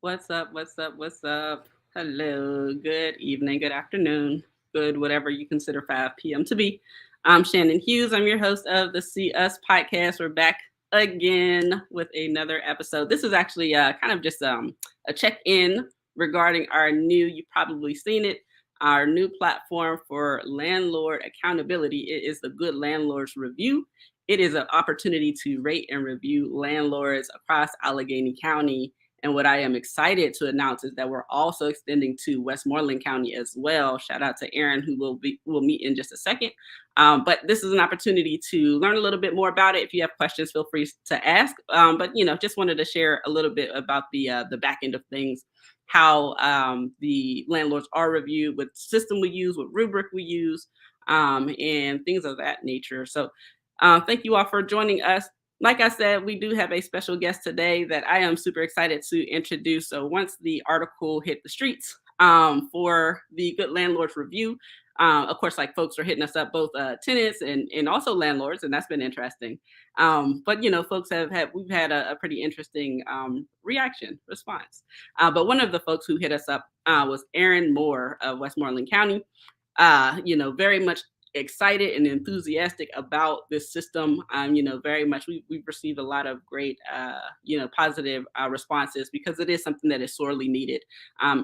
What's up? What's up? What's up? Hello. Good evening. Good afternoon. Good whatever you consider 5 p.m. to be. I'm Shannon Hughes. I'm your host of the See Us podcast. We're back again with another episode. This is actually kind of just a check-in regarding our new, you've probably seen it, our new platform for landlord accountability. It is the Good Landlords Review. It is an opportunity to rate and review landlords across Allegheny County, and what I am excited to announce is that we're also extending to Westmoreland County as well. Shout out to Aaron, who will meet in just a second. But this is an opportunity to learn a little bit more about it. If you have questions, feel free to ask. But just wanted to share a little bit about the back end of things, how the landlords are reviewed, what system we use, what rubric we use, and things of that nature. So thank you all for joining us. Like I said, we do have a special guest today that I am super excited to introduce. So once the article hit the streets for the Good Landlords Review, of course, like folks are hitting us up, both tenants and also landlords, and that's been interesting. But folks we've had a pretty interesting response. But one of the folks who hit us up was Aaron Moore of Westmoreland County. Very much excited and enthusiastic about this system. Very much we've received a lot of great, positive responses because it is something that is sorely needed.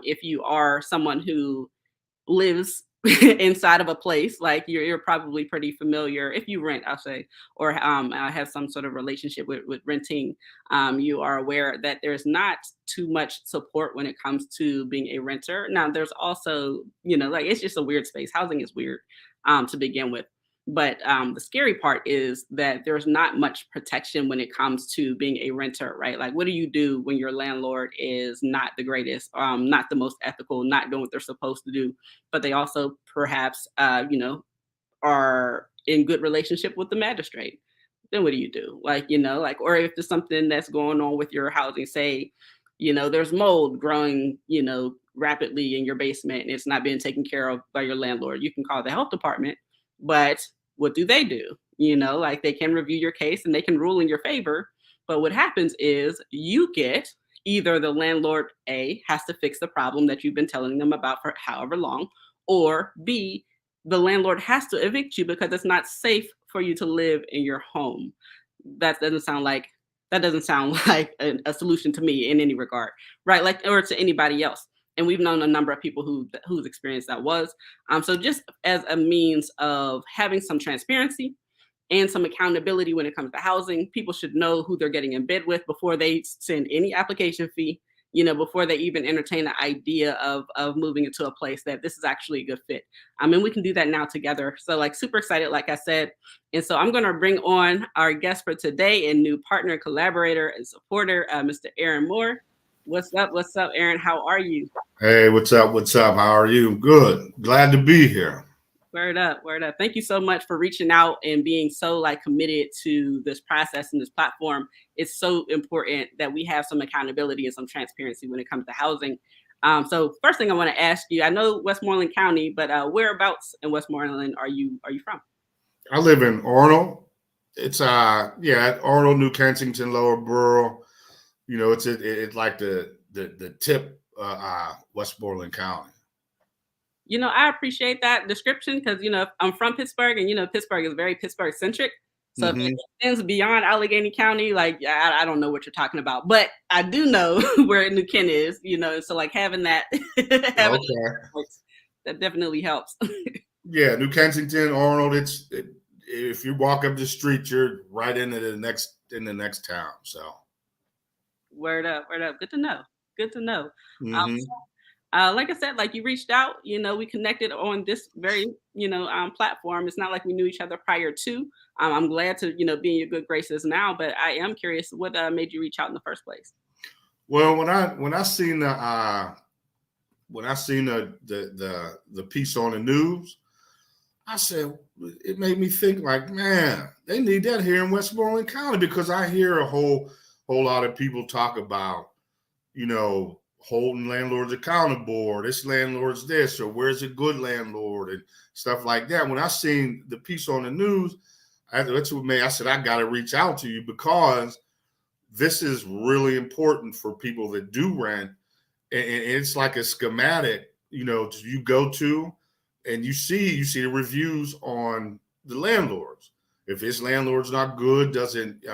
If you are someone who lives inside of a place, like you're probably pretty familiar, if you rent, I'll say, or have some sort of relationship with renting, you are aware that there's not too much support when it comes to being a renter. Now there's also, it's just a weird space. Housing is weird to begin with. But the scary part is that there's not much protection when it comes to being a renter, right? Like, what do you do when your landlord is not the greatest, not the most ethical, not doing what they're supposed to do, but they also perhaps, are in good relationship with the magistrate? Then what do you do? Or if there's something that's going on with your housing, say, there's mold growing, rapidly in your basement and it's not being taken care of by your landlord, you can call the health department. But what do? They can review your case and they can rule in your favor. But what happens is you get either the landlord A has to fix the problem that you've been telling them about for however long, or B, the landlord has to evict you because it's not safe for you to live in your home. That doesn't sound like a solution to me in any regard, right? Like, or to anybody else. And we've known a number of people whose experience that was. So just as a means of having some transparency and some accountability when it comes to housing, people should know who they're getting in bed with before they send any application fee, before they even entertain the idea of moving into a place, that this is actually a good fit. And we can do that now together. So super excited, like I said. And so I'm going to bring on our guest for today and new partner, collaborator, and supporter, Mr. Aaron Moore. What's up? What's up, Aaron? How are you? Hey, what's up? What's up? How are you? Good. Glad to be here. Word up, word up. Thank you so much for reaching out and being so committed to this process and this platform. It's so important that we have some accountability and some transparency when it comes to housing. So first thing I want to ask you, I know Westmoreland County, but whereabouts in Westmoreland are you from? I live in Arnold. It's Arnold, New Kensington, Lower Borough. It's like the tip Westmoreland County. I appreciate that description because, I'm from Pittsburgh and, Pittsburgh is very Pittsburgh centric. So if it extends beyond Allegheny County, I don't know what you're talking about, but I do know where New Kent is, so having that, that definitely helps. Yeah, New Kensington, Arnold. If you walk up the street, you're right in the next town. So, word up, word up. Good to know. Good to know. Mm-hmm. Like I said, you reached out, we connected on this very, platform. It's not like we knew each other prior to. I'm glad to, be in your good graces now, but I am curious what made you reach out in the first place. Well, when I seen the piece on the news, I said it made me think man, they need that here in Westmoreland County, because I hear a whole lot of people talk about, holding landlords accountable, or this landlord's this, or where's a good landlord, and stuff like that. When I seen the piece on the news, that's what made I said I got to reach out to you, because this is really important for people that do rent, and it's like a schematic, you go to, and you see the reviews on the landlords. If his landlord's not good, doesn't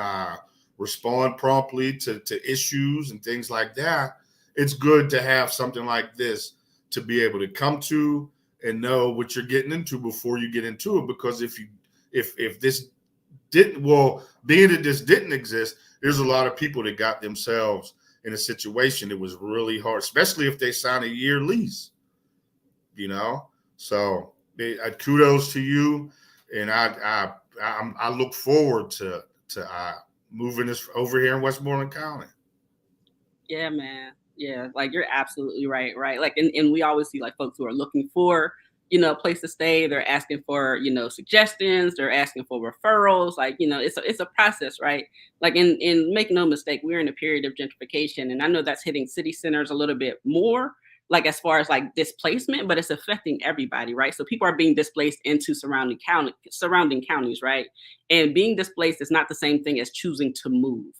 respond promptly to issues and things like that, it's good to have something like this to be able to come to and know what you're getting into before you get into it. Because if this didn't, well, being that this didn't exist, there's a lot of people that got themselves in a situation that was really hard, especially if they sign a year lease, So kudos to you, and I look forward to moving this over here in Westmoreland County. Yeah, man. Yeah, like you're absolutely right, right? Like, and we always see like folks who are looking for, a place to stay. They're asking for, suggestions. They're asking for referrals. Like, it's a process, right? Like, and make no mistake, we're in a period of gentrification, and I know that's hitting city centers a little bit more, like as far as like displacement, but it's affecting everybody, right? So people are being displaced into surrounding counties, right? And being displaced is not the same thing as choosing to move.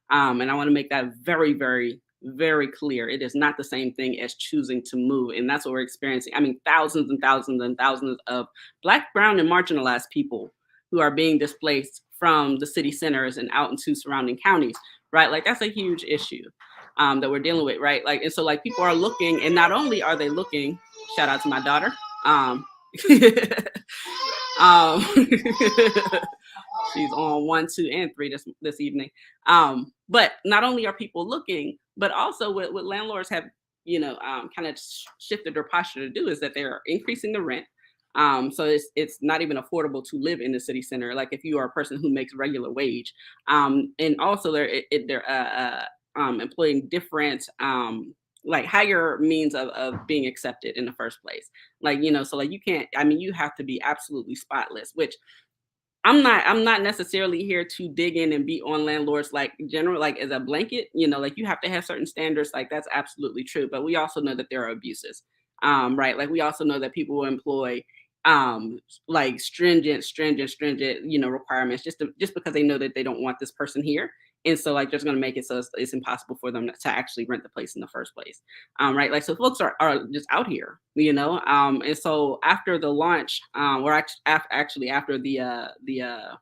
And I want to make that very, very, very clear. It is not the same thing as choosing to move. And that's what we're experiencing. I mean, thousands and thousands and thousands of Black, brown, and marginalized people who are being displaced from the city centers and out into surrounding counties, right? Like that's a huge issue that we're dealing with, right? Like, and so like people are looking, and not only are they looking, shout out to my daughter. Um, she's on 1, 2, and 3 this evening. But not only are people looking, but also what landlords have, kind of shifted their posture to do is that they're increasing the rent. So it's not even affordable to live in the city center. Like if you are a person who makes regular wage, and also they're employing different like higher means of being accepted in the first place. Like, so like you can't, I mean, you have to be absolutely spotless, which I'm not necessarily here to dig in and be on landlords like general, like as a blanket, like you have to have certain standards, like that's absolutely true. But we also know that there are abuses. Right. Like we also know that people will employ like stringent, requirements just because they know that they don't want this person here. And so like just gonna make it so it's impossible for them to actually rent the place in the first place. Right. Like so folks are just out here, and so after the launch, or actually after the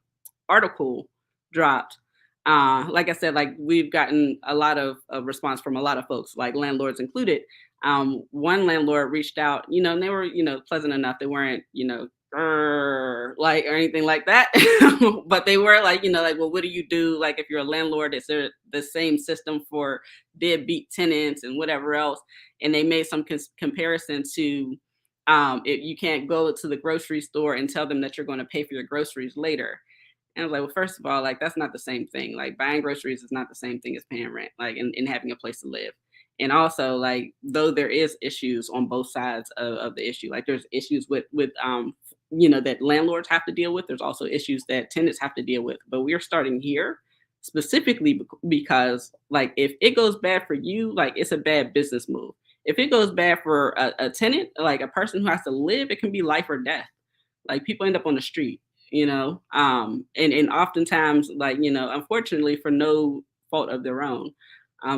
article dropped, like I said, like we've gotten a lot of response from a lot of folks, like landlords included. One landlord reached out, and they were, pleasant enough. They weren't, like or anything like that, but they were like, like, well, what do you do? Like, if you're a landlord, is there the same system for deadbeat tenants and whatever else? And they made some comparison to, if you can't go to the grocery store and tell them that you're going to pay for your groceries later. And I was like, well, first of all, like that's not the same thing. Like buying groceries is not the same thing as paying rent, like and having a place to live. And also, like, though there is issues on both sides of the issue, like there's issues with that landlords have to deal with. There's also issues that tenants have to deal with. But we're starting here specifically because, like, if it goes bad for you, like it's a bad business move. If it goes bad for a tenant, like a person who has to live, it can be life or death. Like people end up on the street, and oftentimes, like, unfortunately for no fault of their own.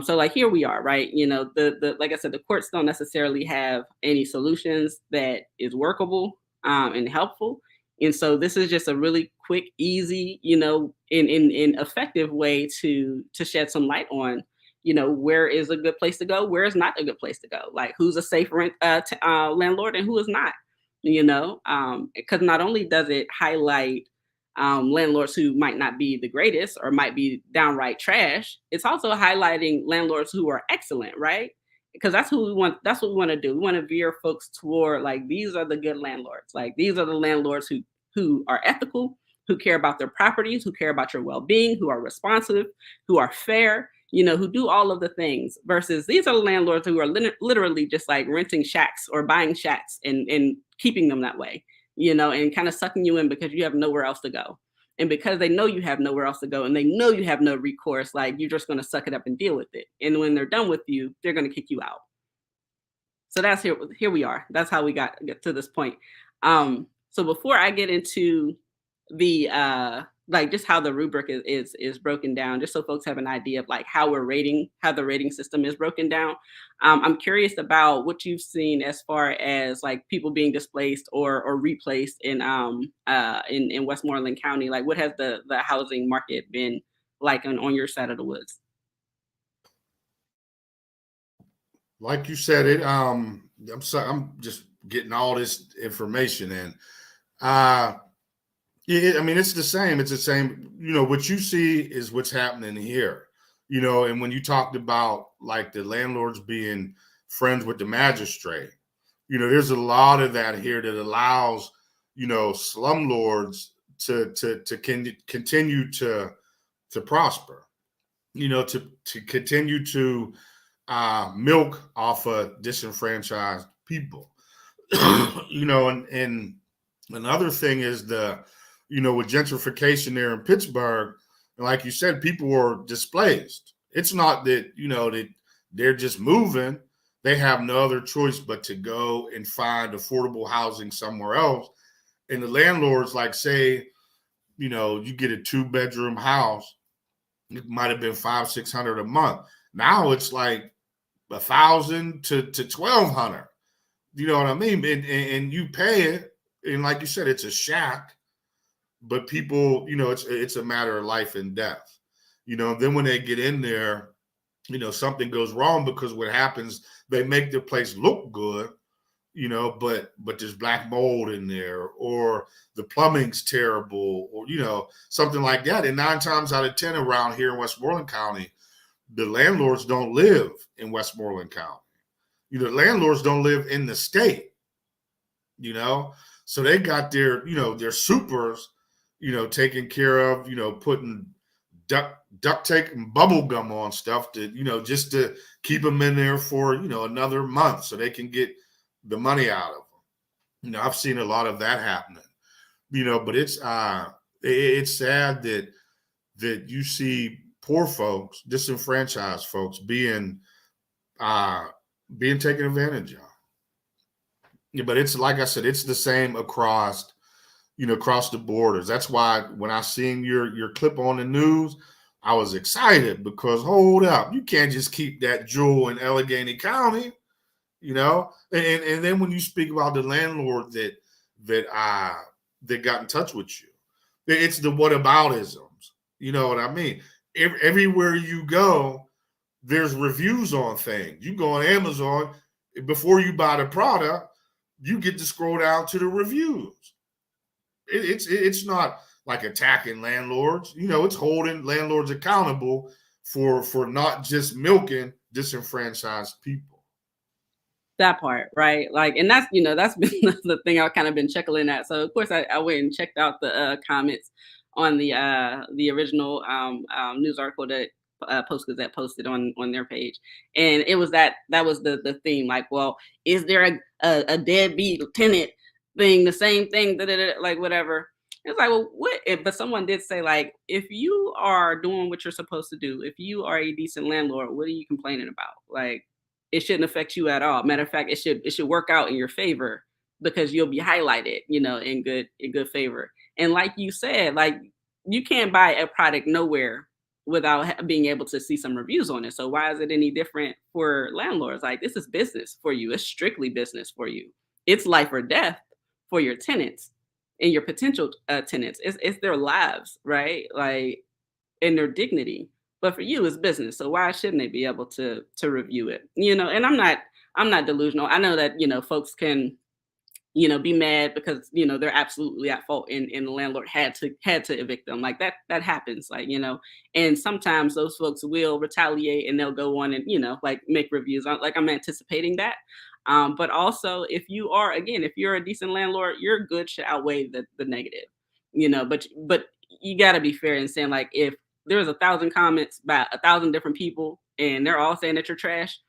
So like here we are, right? The like I said, the courts don't necessarily have any solutions that is workable and helpful. And so this is just a really quick, easy, in effective way to shed some light on, where is a good place to go, where is not a good place to go, like who's a safe landlord and who is not, because not only does it highlight landlords who might not be the greatest or might be downright trash, it's also highlighting landlords who are excellent, right? Because that's who we want. That's what we want to do. We want to veer folks toward like these are the good landlords. Like these are the landlords who are ethical, who care about their properties, who care about your well-being, who are responsive, who are fair, who do all of the things. Versus these are the landlords who are literally just like renting shacks or buying shacks and keeping them that way, and kind of sucking you in because you have nowhere else to go. And because they know you have nowhere else to go and they know you have no recourse, like you're just going to suck it up and deal with it. And when they're done with you, they're going to kick you out. So that's here we are. That's how we got to this point. So before I get into the like just how the rubric is broken down, just so folks have an idea of like how we're rating, how the rating system is broken down. I'm curious about what you've seen as far as like people being displaced or replaced in Westmoreland County. Like, what has the housing market been like on your side of the woods? Like you said, I'm sorry, I'm just getting all this information in. Uh, yeah, I mean, it's the same. It's the same. What you see is what's happening here. And when you talked about like the landlords being friends with the magistrate, there's a lot of that here that allows, slumlords to continue to prosper. To continue to milk off of disenfranchised people. And another thing is with gentrification there in Pittsburgh, like you said, people were displaced. It's not that, that they're just moving. They have no other choice but to go and find affordable housing somewhere else. And the landlords, like, say, you get a 2-bedroom house, it might have been 500-600 a month. Now it's like 1,000 to 1,200. You know what I mean? And you pay it, and like you said, it's a shack. But people, it's a matter of life and death. Then when they get in there, something goes wrong, because what happens, they make the place look good, but there's black mold in there, or the plumbing's terrible, or something like that. And 9 times out of 10 around here in Westmoreland County, the landlords don't live in Westmoreland County. Landlords don't live in the state. So they got their supers, taken care of, putting duct tape and bubble gum on stuff to, just to keep them in there for, another month so they can get the money out of them. I've seen a lot of that happening, but it's sad that you see poor folks, disenfranchised folks being taken advantage of. Yeah, but it's like I said, it's the same across the borders. That's why when I seen your clip on the news, I was excited, because hold up, you can't just keep that jewel in Allegheny County, And then when you speak about the landlord that got in touch with you, it's the whataboutisms. You know what I mean? Everywhere you go, there's reviews on things. You go on Amazon, before you buy the product, you get to scroll down to the reviews. It's not like attacking landlords. It's holding landlords accountable for not just milking disenfranchised people. That part, right? Like, and that's been the thing I've kind of been chuckling at. So of course I went and checked out the comments on the original news article that Post Gazette posted on their page, and it was that was the theme. Like, well, is there a deadbeat tenant thing? The same thing, like whatever. It's like, well, what? But someone did say, like, if you are doing what you're supposed to do, if you are a decent landlord, what are you complaining about? Like, it shouldn't affect you at all. Matter of fact, it should work out in your favor, because you'll be highlighted, in good favor. And like you said, like, you can't buy a product nowhere without being able to see some reviews on it. So why is it any different for landlords? Like, this is business for you. It's strictly business for you. It's life or death for your tenants and your potential tenants. It's their lives, right? Like, and their dignity. But for you, it's business. So why shouldn't they be able to review it? And I'm not delusional. I know that, folks can, be mad because, they're absolutely at fault, and the landlord had to evict them. Like, that happens, like, and sometimes those folks will retaliate, and they'll go on and, like, make reviews on, like, I'm anticipating that. But also, if you're a decent landlord, your good should outweigh the negative, but you got to be fair in saying, like, if there's 1,000 comments by 1,000 different people and they're all saying that you're trash,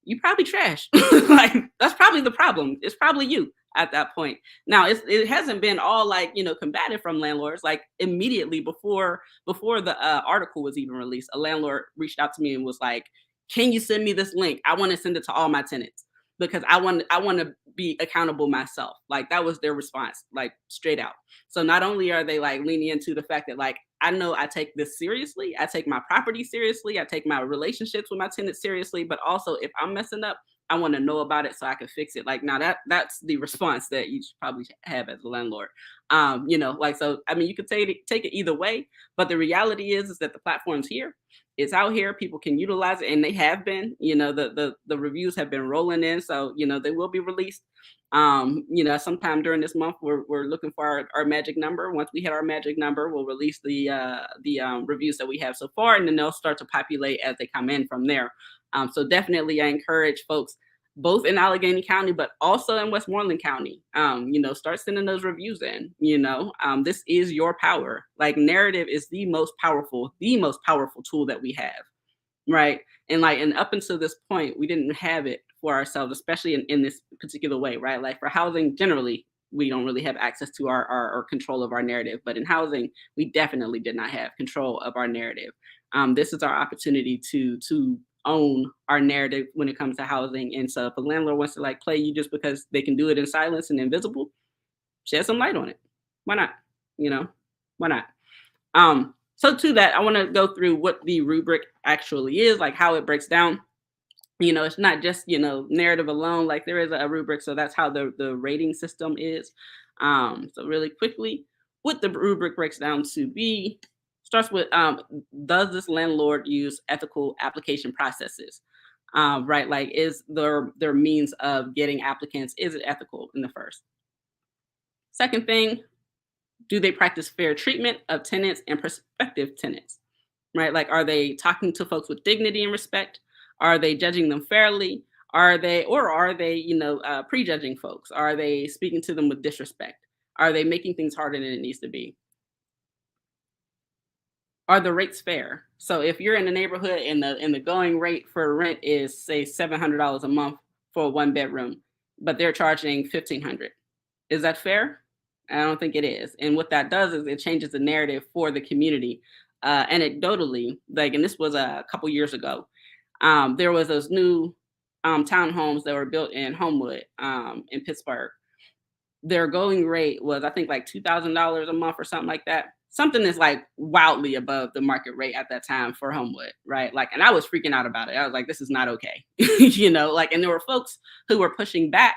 you probably trash. Like, that's probably the problem. It's probably you at that point. Now, it hasn't been all, like, combative from landlords. Like, immediately before the article was even released, a landlord reached out to me and was like, "Can you send me this link? I want to send it to all my tenants." because I want to be accountable myself. Like that was their response, like straight out. So not only are they like leaning into the fact that like I know I take this seriously, I take my property seriously, I take my relationships with my tenants seriously, but also if I'm messing up, I want to know about it so I can fix it. Like now that's the response that you should probably have as a landlord. Like so I mean you could take it either way, but the reality is that the platform's here. It's out here. People can utilize it, and they have been. The reviews have been rolling in, so they will be released. Sometime during this month, we're looking for our magic number. Once we hit our magic number, we'll release the reviews that we have so far, and then they'll start to populate as they come in from there. So definitely, I encourage folks both in Allegheny County, but also in Westmoreland County. Start sending those reviews in. This is your power. Like narrative is the most powerful tool that we have, right? And up until this point, we didn't have it for ourselves, especially in this particular way, right? Like for housing, generally, we don't really have access to our control of our narrative, but in housing, we definitely did not have control of our narrative. This is our opportunity to own our narrative when it comes to housing. And so if a landlord wants to like play you just because they can do it in silence and invisible, shed some light on it. Why not? Why not? So to that, I want to go through what the rubric actually is, like how it breaks down. It's not just, narrative alone, like there is a rubric. So that's how the rating system is. So really quickly, what the rubric breaks down to be starts with, does this landlord use ethical application processes? Right, like is their means of getting applicants, is it ethical in the first? Second thing, do they practice fair treatment of tenants and prospective tenants? Right, like are they talking to folks with dignity and respect? Are they judging them fairly? Are they prejudging folks? Are they speaking to them with disrespect? Are they making things harder than it needs to be? Are the rates fair? So if you're in a neighborhood and the going rate for rent is say $700 a month for a 1 bedroom, but they're charging 1,500, is that fair? I don't think it is. And what that does is it changes the narrative for the community. Anecdotally, like, and this was a couple years ago, there was those new townhomes that were built in Homewood in Pittsburgh. Their going rate was, I think, like $2,000 a month or something like that. Something that's like wildly above the market rate at that time for Homewood, right? Like, and I was freaking out about it. I was like, this is not okay. And there were folks who were pushing back,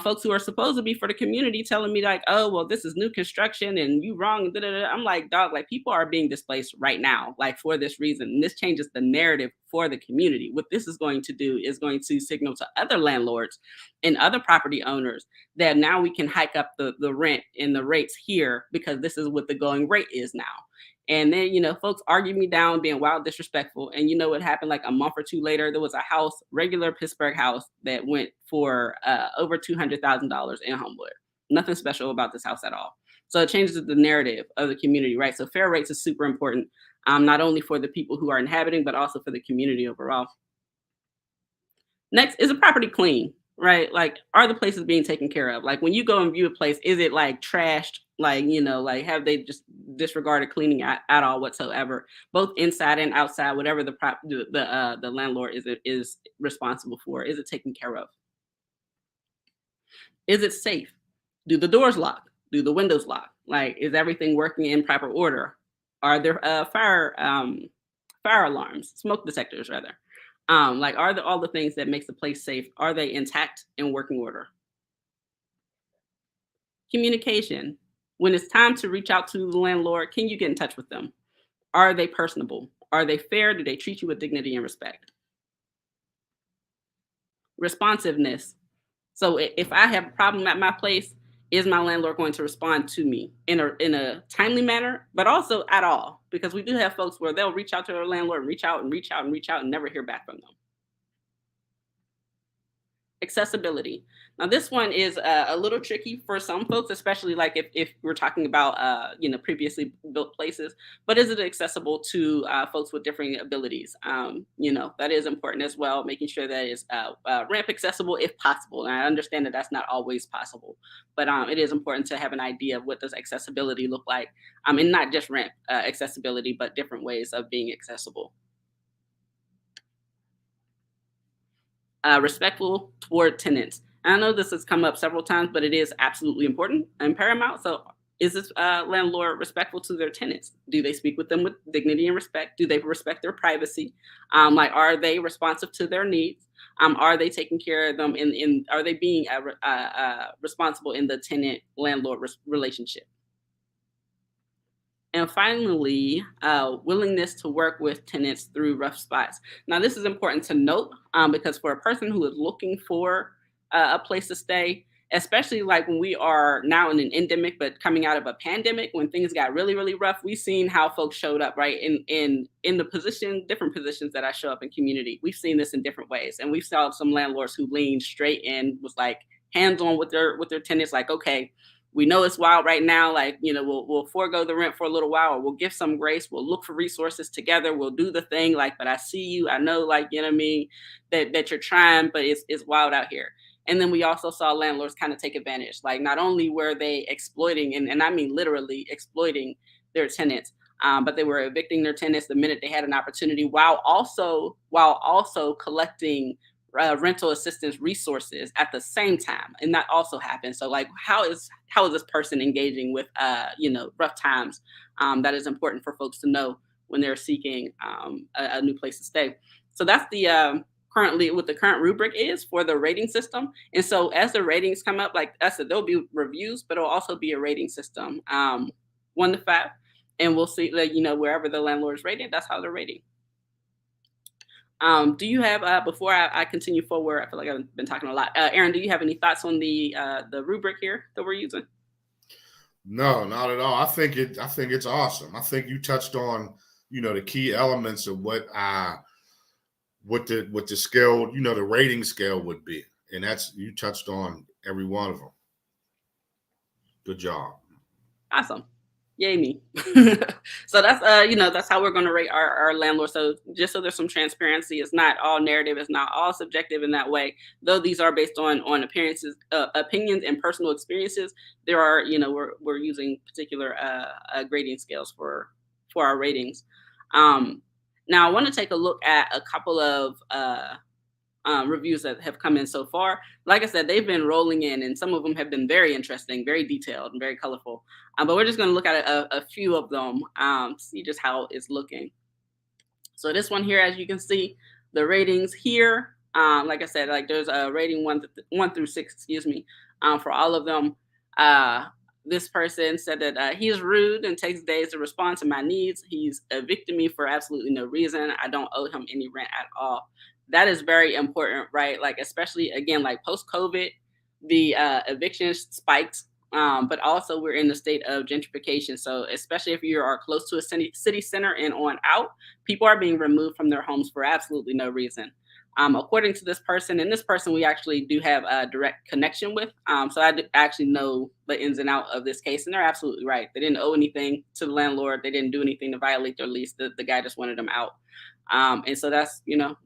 folks who are supposed to be for the community telling me like, oh, well, this is new construction and you wrong. Da, da, da. I'm like, dog, like people are being displaced right now, like for this reason. And this changes the narrative for the community. What this is going to do is going to signal to other landlords and other property owners that now we can hike up the rent and the rates here because this is what the going rate is now. And then, folks argued me down being wild disrespectful. And you know what happened? Like a month or two later, there was a house, regular Pittsburgh house, that went for over $200,000 in Homewood. Nothing special about this house at all. So it changes the narrative of the community, right? So fair rates is super important, not only for the people who are inhabiting, but also for the community overall. Next, is a property clean? Right? Like, are the places being taken care of? Like, when you go and view a place, is it like trashed? Like, like have they just disregarded cleaning at all whatsoever, both inside and outside, whatever the landlord is responsible for? Is it taken care of? Is it safe? Do the doors lock? Do the windows lock? Like, is everything working in proper order? Are there fire alarms, smoke detectors rather? Like, are all the things that makes the place safe, are they intact and working order? Communication. When it's time to reach out to the landlord, can you get in touch with them? Are they personable? Are they fair? Do they treat you with dignity and respect? Responsiveness. So if I have a problem at my place, is my landlord going to respond to me in a timely manner, but also at all? Because we do have folks where they'll reach out to their landlord, reach out and reach out and reach out and never hear back from them. Accessibility. Now, this one is a little tricky for some folks, especially like if we're talking about previously built places. But is it accessible to folks with differing abilities? That is important as well. Making sure that it's ramp accessible if possible. And I understand that that's not always possible, but it is important to have an idea of what does accessibility look like, and not just ramp accessibility, but different ways of being accessible. respectful toward tenants. And I know this has come up several times, but it is absolutely important and paramount. So, is this landlord respectful to their tenants? Do they speak with them with dignity and respect? Do they respect their privacy? Like, are they responsive to their needs? Are they taking care of them? Are they being responsible in the tenant landlord relationship? And finally, willingness to work with tenants through rough spots. Now, this is important to note because for a person who is looking for a place to stay, especially like when we are now in an endemic, but coming out of a pandemic, when things got really, really rough, we've seen how folks showed up, right? In the different positions that I show up in community, we've seen this in different ways, and we've saw some landlords who leaned straight in, was like hands on with their tenants, like, okay, we know it's wild right now. Like, we'll forego the rent for a little while, or we'll give some grace. We'll look for resources together. We'll do the thing. Like, but I see you. I know, like, you know what I mean, that you're trying, but it's wild out here. And then we also saw landlords kind of take advantage. Like, not only were they exploiting, and I mean literally exploiting their tenants, but they were evicting their tenants the minute they had an opportunity, while also collecting rental assistance resources at the same time, and that also happened. So, like, how is this person engaging with rough times? That is important for folks to know when they're seeking a new place to stay. So that's the currently what the current rubric is for the rating system. And so as the ratings come up, like I said, there'll be reviews, but it'll also be a rating system, 1 to 5, and we'll see, like, wherever the landlord is rated, that's how they're rating. Do you have before I continue forward? I feel like I've been talking a lot. Aaron, do you have any thoughts on the rubric here that we're using? No, not at all. I think it's awesome. I think you touched on, the key elements of what the scale, the rating scale would be. And you touched on every one of them. Good job. Awesome. Yay me. So that's that's how we're going to rate our landlord. So just so there's some transparency, it's not all narrative, it's not all subjective in that way. Though these are based on appearances, opinions and personal experiences, there are, we're using particular grading scales for our ratings. Now I want to take a look at a couple of reviews that have come in so far. Like I said, they've been rolling in, and some of them have been very interesting, very detailed, and very colorful. But we're just going to look at a few of them, see just how it's looking. So this one here, as you can see, the ratings here, like I said, like there's a rating 1 through 6, excuse me, for all of them. This person said that he is rude and takes days to respond to my needs. He's evicted me for absolutely no reason. I don't owe him any rent at all. That is very important, right? Like, especially again, like post COVID, the evictions spiked, but also we're in the state of gentrification. So, especially if you are close to a city center and on out, people are being removed from their homes for absolutely no reason. According to this person, and this person we actually do have a direct connection with. So I actually know the ins and outs of this case, and they're absolutely right. They didn't owe anything to the landlord. They didn't do anything to violate their lease. The guy just wanted them out. And so that's,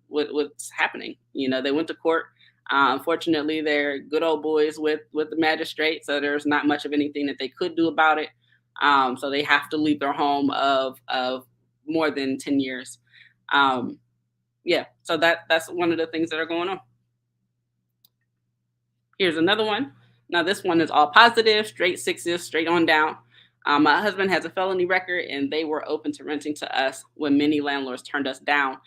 what's happening. They went to court. Unfortunately, they're good old boys with the magistrate, so there's not much of anything that they could do about it. So they have to leave their home of more than 10 years. Yeah, so that's one of the things that are going on. Here's another one. Now this one is all positive, straight 6s, straight on down. My husband has a felony record, and they were open to renting to us when many landlords turned us down.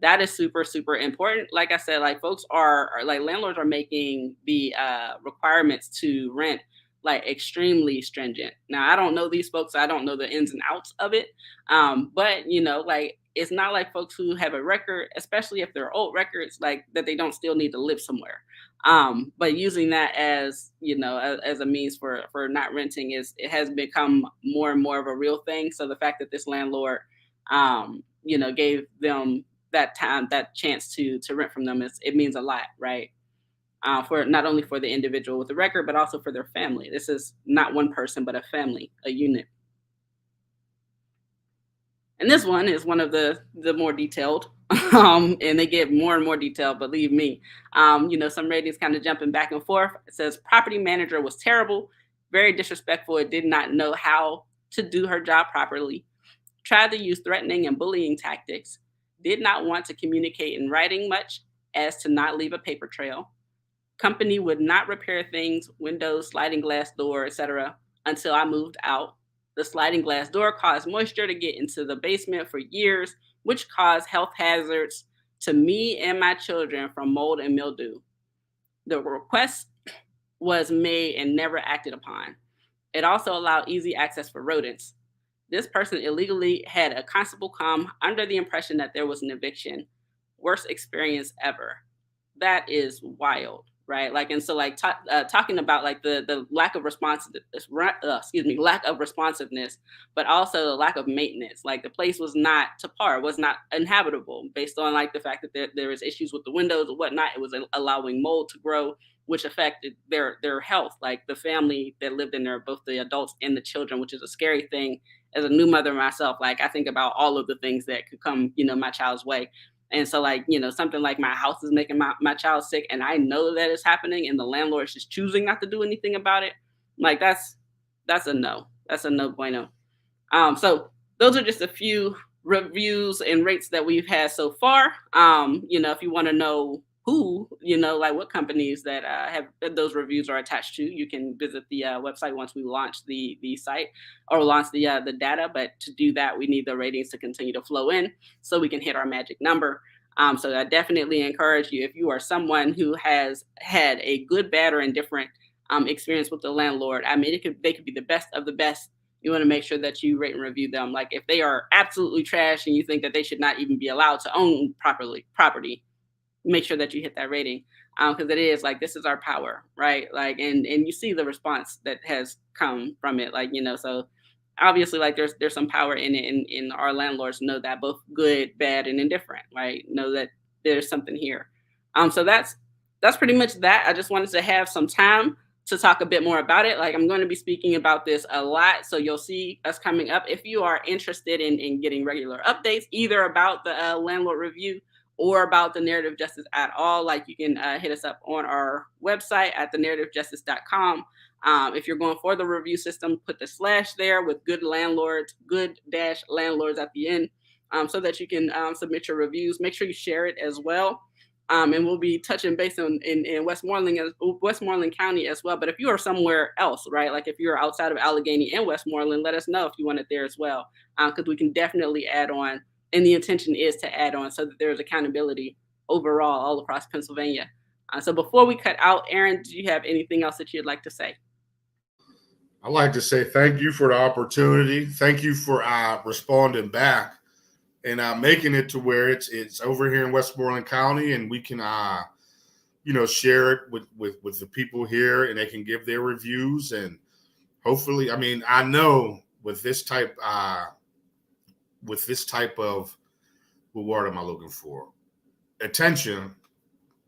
That is super, super important. Like I said, like folks are like landlords are making the requirements to rent like extremely stringent. Now I don't know these folks, I don't know the ins and outs of it, but like it's not like folks who have a record, especially if they're old records, like that they don't still need to live somewhere. But using that as as a means for not renting it has become more and more of a real thing. So the fact that this landlord gave them that time, that chance to rent from them, it means a lot, right? For not only for the individual with the record, but also for their family. This is not one person, but a family, a unit. And this one is one of the more detailed, and they get more and more detailed, believe me. Some ratings kind of jumping back and forth. It says property manager was terrible, very disrespectful. It did not know how to do her job properly. Tried to use threatening and bullying tactics. Did not want to communicate in writing much, as to not leave a paper trail. Company would not repair things, windows, sliding glass door, etc., until I moved out. The sliding glass door caused moisture to get into the basement for years, which caused health hazards to me and my children from mold and mildew. The request was made and never acted upon. It also allowed easy access for rodents. This person illegally had a constable come under the impression that there was an eviction. Worst experience ever. That is wild, right? Like, and so like talking about like the lack of lack of responsiveness, but also the lack of maintenance. Like the place was not to par, was not inhabitable, based on like the fact that there was issues with the windows and whatnot. It was allowing mold to grow, which affected their health. Like the family that lived in there, both the adults and the children, which is a scary thing. As a new mother myself, like I think about all of the things that could come, my child's way. And so, like, something like my house is making my child sick, and I know that it's happening, and the landlord is just choosing not to do anything about it. Like, that's a no. That's a no bueno. So those are just a few reviews and rates that we've had so far. If you want to know who, like what companies that have those reviews are attached to, you can visit the website once we launch the site or launch the data. But to do that, we need the ratings to continue to flow in so we can hit our magic number. So I definitely encourage you, if you are someone who has had a good, bad, or indifferent experience with the landlord. I mean, they could be the best of the best. You want to make sure that you rate and review them. Like if they are absolutely trash and you think that they should not even be allowed to own property, make sure that you hit that rating, because it is like, this is our power, right? Like, and you see the response that has come from it, like, so obviously like there's some power in it, and our landlords know that, both good, bad, and indifferent, right? Know that there's something here. So that's pretty much that. I just wanted to have some time to talk a bit more about it. Like I'm going to be speaking about this a lot, so you'll see us coming up. If you are interested in getting regular updates, either about the landlord review or about the narrative justice at all, like you can hit us up on our website at thenarrativejustice.com. If you're going for the review system, put the slash there with good landlords at the end, so that you can submit your reviews. Make sure you share it as well. And we'll be touching base in Westmoreland County as well. But if you are somewhere else, right, like if you're outside of Allegheny and Westmoreland, let us know if you want it there as well, because we can definitely add on. And the intention is to add on so that there's accountability overall all across Pennsylvania. So before we cut out, Aaron, do you have anything else that you'd like to say? I'd like to say thank you for the opportunity. Thank you for responding back and making it to where it's over here in Westmoreland County, and we can share it with the people here, and they can give their reviews. And hopefully, I mean, I know with this type of, what word am I looking for? Attention,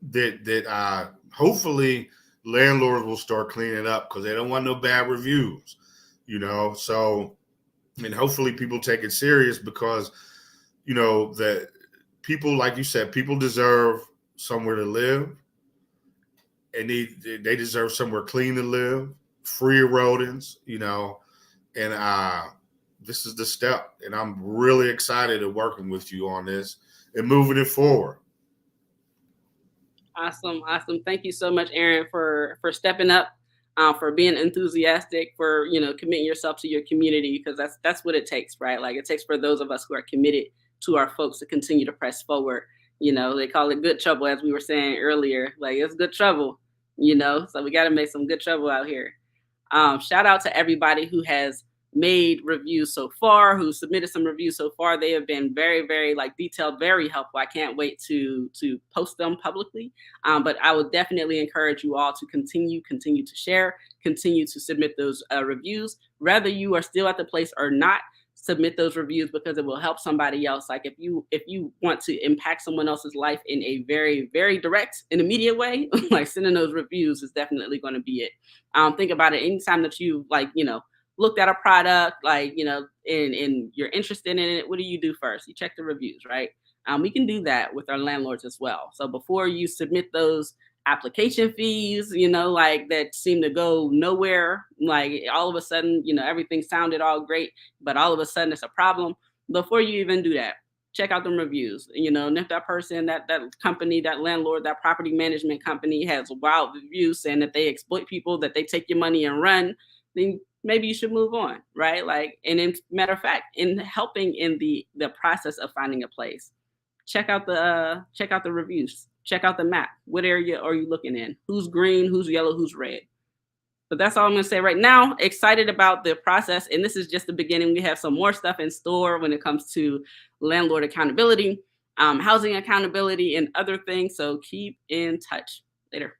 that hopefully landlords will start cleaning up, because they don't want no bad reviews, So, and hopefully people take it serious, because that people, like you said, people deserve somewhere to live, and they deserve somewhere clean to live, free of rodents, and this is the step, and I'm really excited to working with you on this and moving it forward. Awesome. Thank you so much, Aaron, for stepping up, for being enthusiastic, for committing yourself to your community, because that's what it takes, right? Like it takes for those of us who are committed to our folks to continue to press forward. They call it good trouble, as we were saying earlier. Like it's good trouble, so we got to make some good trouble out here. Shout out to everybody who has made reviews so far, who submitted some reviews so far. They have been very, very detailed, very helpful. I can't wait to post them publicly. But I would definitely encourage you all to continue to share, continue to submit those reviews. Whether you are still at the place or not, submit those reviews, because it will help somebody else. Like if you want to impact someone else's life in a very, very direct and immediate way, like sending those reviews is definitely going to be it. Think about it. Anytime that you looked at a product, and you're interested in it, what do you do first? You check the reviews, right? We can do that with our landlords as well. So before you submit those application fees, that seem to go nowhere, like all of a sudden, everything sounded all great, but all of a sudden it's a problem. Before you even do that, check out them reviews. And if that person, that company, that landlord, that property management company has wild reviews saying that they exploit people, that they take your money and run, then maybe you should move on, right? Like, and in matter of fact, in helping in the process of finding a place, check out the reviews, check out the map. What area are you looking in? Who's green? Who's yellow? Who's red? But that's all I'm going to say right now. Excited about the process. And this is just the beginning. We have some more stuff in store when it comes to landlord accountability, housing accountability, and other things. So keep in touch. Later.